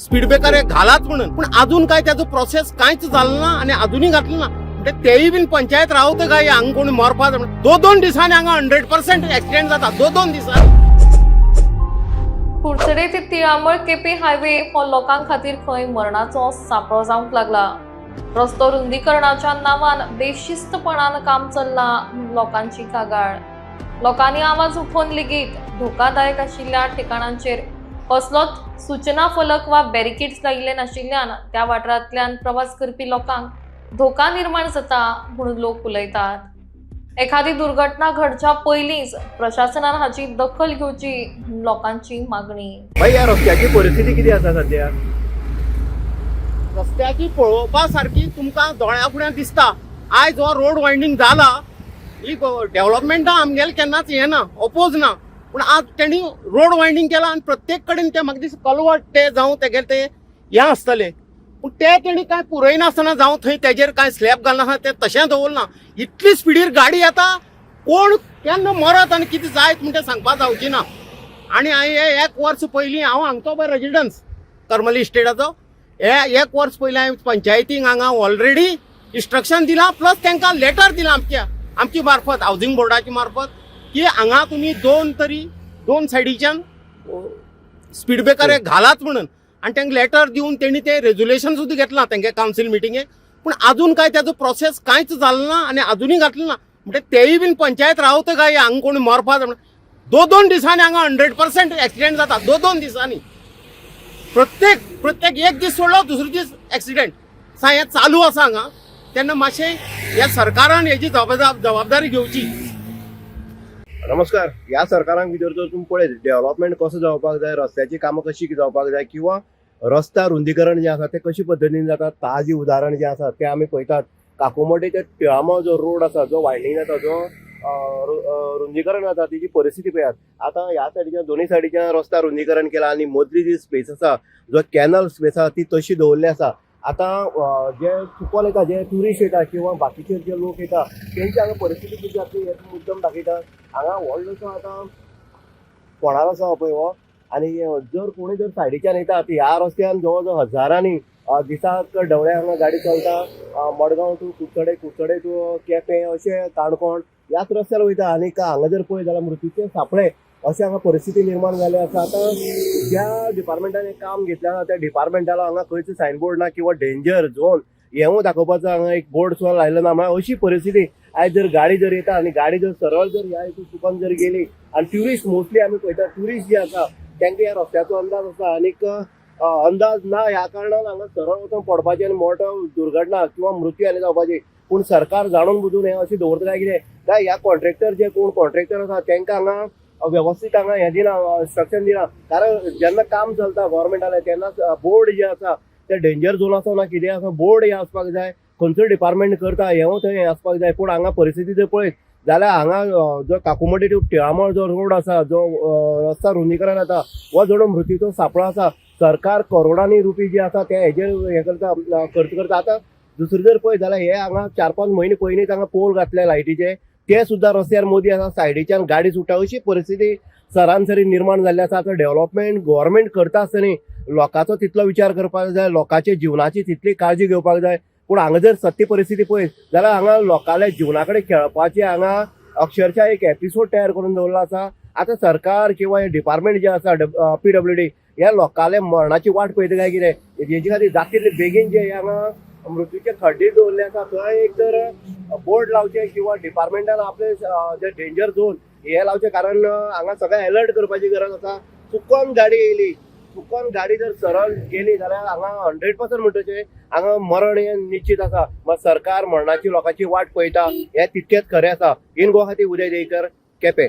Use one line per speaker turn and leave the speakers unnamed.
Speed breaker हे घालाच म्हणून, पण अजून काय त्याचं प्रोसेस कांयच जालें ना आणि अजूनही घातलें ना. म्हणजे तेय बीन पंचायत रावता काय हांगा कोणी मरपा दोन दिसांनी हांगा 100% एक्सिडेंट जाता दोन दिसांनी.
कुडचडे ते तिळामळ केपी हायवे हो लोकां खातीर खंय मरणाचो सांपळो जावंक लागला. रस्तो रुंदीकरणाच्या नांवान बेशिस्तपणान काम चल्लां म्हूण लोकांची कागाळ. लोकांनी आवाज उठोवन लेगीत धोकादायक आशिल्ल्या ठिकाणांचेर कसलोच सूचना फलक वा बॅरिकेड्स लायिल्ले नाशिल्ल्यान त्या वाठारांतल्यान प्रवास करपी लोकांक धोका निर्माण जाता म्हणून लोक उलयतात. एखादी दुर्घटना घडच्या पयलींच प्रशासनान हाची दखल घेवची म्हूण लोकांची मागणी.
भाई या रस्त्याची परिस्थिती किती आसा सध्या?
रस्त्याची पळोवपा सारखी तुमकां दोळ्या फुड्यान दिसता. आयज हो रोड वायंडींग जाला ही डेव्हलपमेंटा आमगेले केन्नाच हे ना, अपोज ना, पूण आज तेणी रोड वायंडींग केला आनी प्रत्येक कडेन ते म्हाका दिसता कलवट ते जावं तेगेले ते हे आसतले, पूण ते तेणी काय पुरय नासतना जावं थंय तेजेर काय स्लॅब घालना ते तशें दवरना. इतली स्पिडीर गाडी येता, कोण केन्ना मरत आनी कितें जायत म्हण तें सांगपा जावची ना. आनी हांवें 1 वर्स पयलीं हांव हांगचो पळय रेजिडन्स करमली इस्टेटाचो, हे 1 वर्स पयलीं हांवें पंचायतीक हांगा ऑलरेडी इन्स्ट्रक्शन दिलां, प्लस तांकां लेटर दिलां आमची मार्फत हावजींग बोर्डाची मार्फत की हांगा तुमी दोन सायडीच्यान स्पीड ब्रेकर हे घालाच म्हणून. आनी तांकां लेटर दिवन तेणी ते रेजुलेशन सुद्दां घेतलां तांगे कावन्सील मिटिंगेक, पूण अजून काय त्याचो प्रोसेस कांयच जालें ना आणि अजूनही घातलें ना. म्हणजे तेय बीन पंचायत रावता काय हांगा कोणी मरपा दोन दिसांनी हांगा 100% एक्सिडेंट जाता दोन दिसांनी. प्रत्येक एक दीस सोडलो दुसरो दीस एक्सिडेंट हें चालू आसा हांगा. तेन्ना मातशें ह्या सरकारान हेची जबाबदारी घेवची.
नमस्कार. या सरकारान भितर जर तुम्ही पळयत डेव्हलपमेंट कसो जावपाक जाय, रस्त्याची कामां कशी जावपाक जाय किंवा रस्ता रुंदीकरण जे आसा ते कशे पद्दतीन जाता ताजी उदाहरण जे आसा ते आमी पळयतात. काकोमोडे ते तिळामळ जो रोड आसा जो वायंडींग जाता जो रुंदीकरण जाता तेजी परिस्थिती पळयात. आता ह्या सायडीच्या दोन्ही सायडीच्या रस्ता रुंदीकरण केला आणि मदली जी स्पेस आसा जो कॅनल स्पेस आसा ती तशी दवरली आसा. आता जे चुकोन येता जे ट्युरिस्ट येता किंवा बाकीचे जे लोक येता तेंची हांगा परिस्थिती कितें जाता हे मुद्दम दाखयता. हांगा व्हडलोसो आतां फोंडार आसा पळय हो, आनी जर कोणी जर सायडीच्यान येता ह्या रस्त्यान जवळ जवळ हजारांनी दिसाक ढवळे हांगा गाडी चलता. मडगांव टू कुडचडे टू केपें अशें काणकोण ह्याच रस्त्यार वयता. आनी हांगा जर पळयत जाल्यार मृत्यूचे सापळे अशें हांगा परिस्थिती निर्माण जाली आसा. आतां ज्या डिपार्टमेंटान एक काम घेतलें आसा त्या डिपार्टमेंटाला हांगा खंयच सायनबोर्ड ना किंवा डेंजर झोन हेंवूय दाखोवपाचो हांगा एक बोर्ड सुद्दां लायलो ना. म्हळ्यार अशी परिस्थिती आयज जर गाडी जर येता आनी गाडी जर सरळ जर ह्या हितून चुकोन जर गेली आनी ट्युरिस्ट मोस्टली आमी पळयता ट्युरिस्ट जे आसा तांकां ह्या रस्त्याचो अंदाज आसा आनीक अंदाज ना ह्या कारणान हांगा सरळ वचून पडपाचें आनी मोठो दुर्घटना किंवा मृत्यू आनी जावपाची. पूण सरकार जाणून बुजून हें अशें दवरता काय कितें काय ह्या कॉन्ट्रॅक्टर जे कोण कॉन्ट्रॅक्टर आसा तांकां हांगा व्यवस्थीत हांगा हें दिना इन्स्ट्रक्शन दिना. कारण जेन्ना काम चलता गव्हर्मेंटालें तेन्ना बोर्ड जे आसा ते डेंजर झोन आसा ना कितें आसा बोर्ड हे आसपाक जाय. खंयचो डिपार्टमेंट करता हें थंय हें आसपाक जाय. पूण हांगा परिस्थिती जर पळयत जाल्यार हांगा जो काकोमोडे टू तिळामळ जो रोड आसा जो रस्ता रुंदीकरण जाता हो जणू मृत्यूचो सांपळो आसा. सरकार करोडांनी रुपी जे आसा ते हेजेर हें करता खर्च करता. आतां दुसरें जर पळयत जाल्यार हे हांगा 4-5 म्हयने पयलींच हांगा पोल घातले लायटीचे ते सुद्दां रस्त्यार मोदी आसा सायडीच्यान गाडी सुटा अशी परिस्थिती सरासरी निर्माण जाल्ली आसा. आतां डेव्हलपमेंट गव्हर्मेंट करता आसतना लोकांचो तितलो विचार करपाक जाय, लोकांच्या जिवनाची तितली काळजी घेवपाक जाय. पूण हांगा जर सत्य परिस्थिती पळयत जाल्यार हांगा लोकांच्या जिवना कडेन खेळपाची हांगा अक्षरशः एक एपिसोड तयार करून दवरलो आसा. आतां सरकार किंवा हे डिपार्टमेंट जे आसा PWD ह्या लोकांले मरणाची वाट पळयता काय कितें हेजे खातीर जाता बेगीन जे हांगा मृत्यूचे खड्डे दवरले आसा थंय एक तर बोर्ड लावचे किंवा डिपार्टमेंटान आपले जे डेंजर झोन हे लावचे. कारण हांगा सगळें अलर्ट करपाची गरज आसा. चुकोन गाडी येयली चुकोन गाडी जर सरळ गेली जाल्यार हांगा 100% म्हणटचे हांगा मरण हें निश्चित आसा. मग सरकार मरणाची लोकांची वाट पळयता हें तितकेंच खरें आसा. इन गोवा खातीर उदय देयकर केपें.